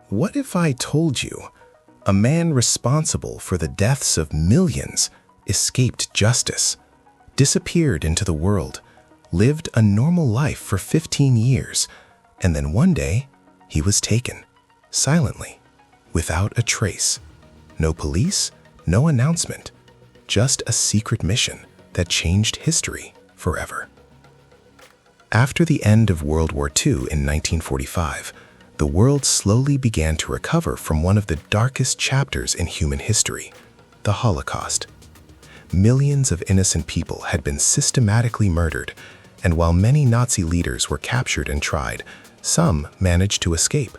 What if I told you a man responsible for the deaths of millions escaped justice, disappeared into the world, lived a normal life for 15 years, and then one day he was taken, silently, without a trace. No police, no announcement, just a secret mission that changed history forever. After the end of World War II in 1945, the world slowly began to recover from one of the darkest chapters in human history, the Holocaust. Millions of innocent people had been systematically murdered, and while many Nazi leaders were captured and tried, some managed to escape.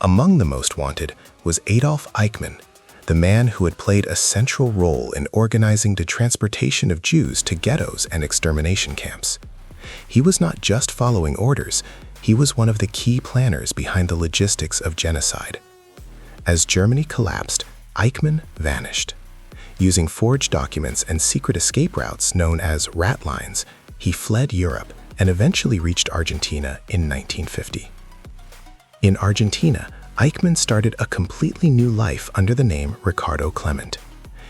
Among the most wanted was Adolf Eichmann, the man who had played a central role in organizing the transportation of Jews to ghettos and extermination camps. He was not just following orders, he was one of the key planners behind the logistics of genocide. As Germany collapsed, Eichmann vanished. Using forged documents and secret escape routes known as rat lines, he fled Europe and eventually reached Argentina in 1950. In Argentina, Eichmann started a completely new life under the name Ricardo Clement.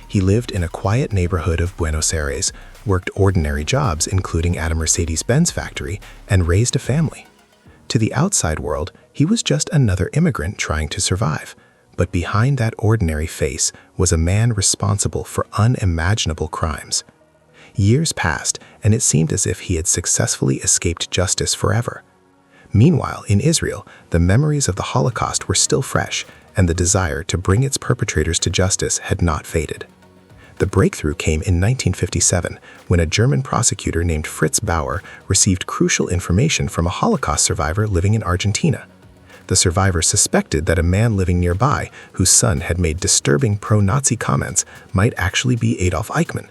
He lived in a quiet neighborhood of Buenos Aires, worked ordinary jobs including at a Mercedes-Benz factory, and raised a family. To the outside world, he was just another immigrant trying to survive. But behind that ordinary face was a man responsible for unimaginable crimes. Years passed, and it seemed as if he had successfully escaped justice forever. Meanwhile, in Israel, the memories of the Holocaust were still fresh, and the desire to bring its perpetrators to justice had not faded. The breakthrough came in 1957, when a German prosecutor named Fritz Bauer received crucial information from a Holocaust survivor living in Argentina. The survivor suspected that a man living nearby, whose son had made disturbing pro-Nazi comments, might actually be Adolf Eichmann.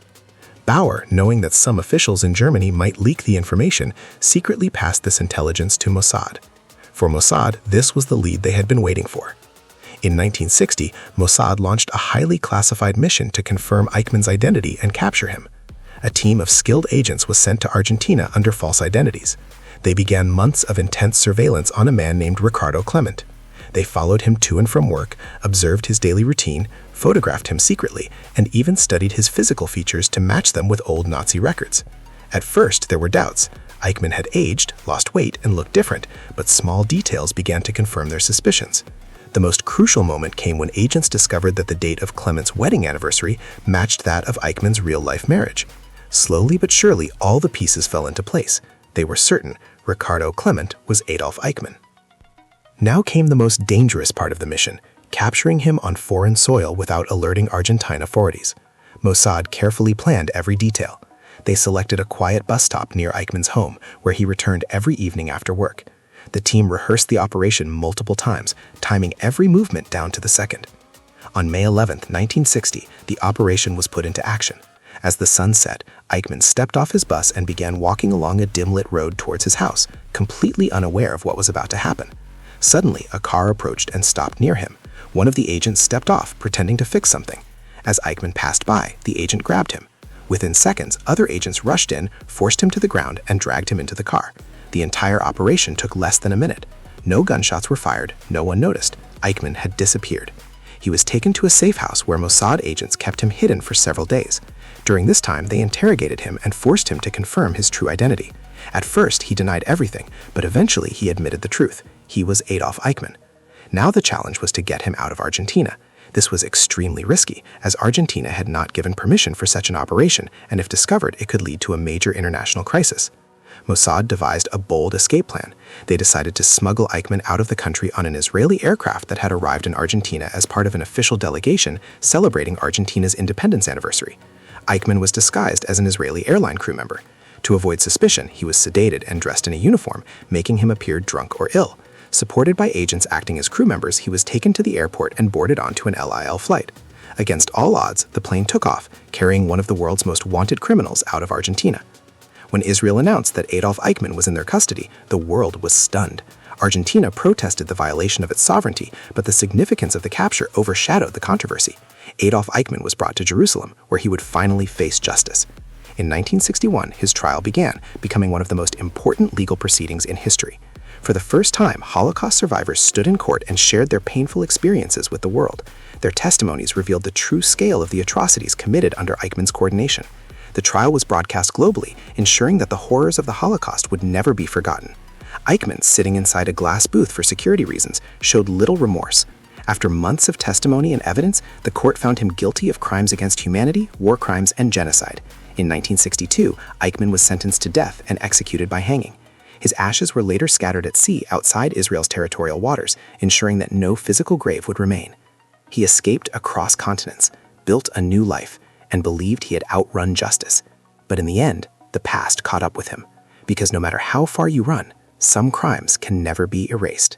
Bauer, knowing that some officials in Germany might leak the information, secretly passed this intelligence to Mossad. For Mossad, this was the lead they had been waiting for. In 1960, Mossad launched a highly classified mission to confirm Eichmann's identity and capture him. A team of skilled agents was sent to Argentina under false identities. They began months of intense surveillance on a man named Ricardo Clement. They followed him to and from work, observed his daily routine, photographed him secretly, and even studied his physical features to match them with old Nazi records. At first, there were doubts. Eichmann had aged, lost weight, and looked different, but small details began to confirm their suspicions. The most crucial moment came when agents discovered that the date of Clement's wedding anniversary matched that of Eichmann's real-life marriage. Slowly but surely, all the pieces fell into place. They were certain Ricardo Clement was Adolf Eichmann. Now came the most dangerous part of the mission, capturing him on foreign soil without alerting Argentina authorities. Mossad carefully planned every detail. They selected a quiet bus stop near Eichmann's home, where he returned every evening after work. The team rehearsed the operation multiple times, timing every movement down to the second. On May 11, 1960, the operation was put into action. As the sun set, Eichmann stepped off his bus and began walking along a dim-lit road towards his house, completely unaware of what was about to happen. Suddenly, a car approached and stopped near him. One of the agents stepped off, pretending to fix something. As Eichmann passed by, the agent grabbed him. Within seconds, other agents rushed in, forced him to the ground, and dragged him into the car. The entire operation took less than a minute. No gunshots were fired, no one noticed. Eichmann had disappeared. He was taken to a safe house where Mossad agents kept him hidden for several days. During this time, they interrogated him and forced him to confirm his true identity. At first, he denied everything, but eventually he admitted the truth. He was Adolf Eichmann. Now the challenge was to get him out of Argentina. This was extremely risky, as Argentina had not given permission for such an operation, and if discovered, it could lead to a major international crisis. Mossad devised a bold escape plan. They decided to smuggle Eichmann out of the country on an Israeli aircraft that had arrived in Argentina as part of an official delegation celebrating Argentina's independence anniversary. Eichmann was disguised as an Israeli airline crew member. To avoid suspicion, he was sedated and dressed in a uniform, making him appear drunk or ill. Supported by agents acting as crew members, he was taken to the airport and boarded onto an LIL flight. Against all odds, the plane took off, carrying one of the world's most wanted criminals out of Argentina. When Israel announced that Adolf Eichmann was in their custody, the world was stunned. Argentina protested the violation of its sovereignty, but the significance of the capture overshadowed the controversy. Adolf Eichmann was brought to Jerusalem, where he would finally face justice. In 1961, his trial began, becoming one of the most important legal proceedings in history. For the first time, Holocaust survivors stood in court and shared their painful experiences with the world. Their testimonies revealed the true scale of the atrocities committed under Eichmann's coordination. The trial was broadcast globally, ensuring that the horrors of the Holocaust would never be forgotten. Eichmann, sitting inside a glass booth for security reasons, showed little remorse. After months of testimony and evidence, the court found him guilty of crimes against humanity, war crimes, and genocide. In 1962, Eichmann was sentenced to death and executed by hanging. His ashes were later scattered at sea outside Israel's territorial waters, ensuring that no physical grave would remain. He escaped across continents, built a new life, and believed he had outrun justice. But in the end, the past caught up with him, because no matter how far you run, some crimes can never be erased.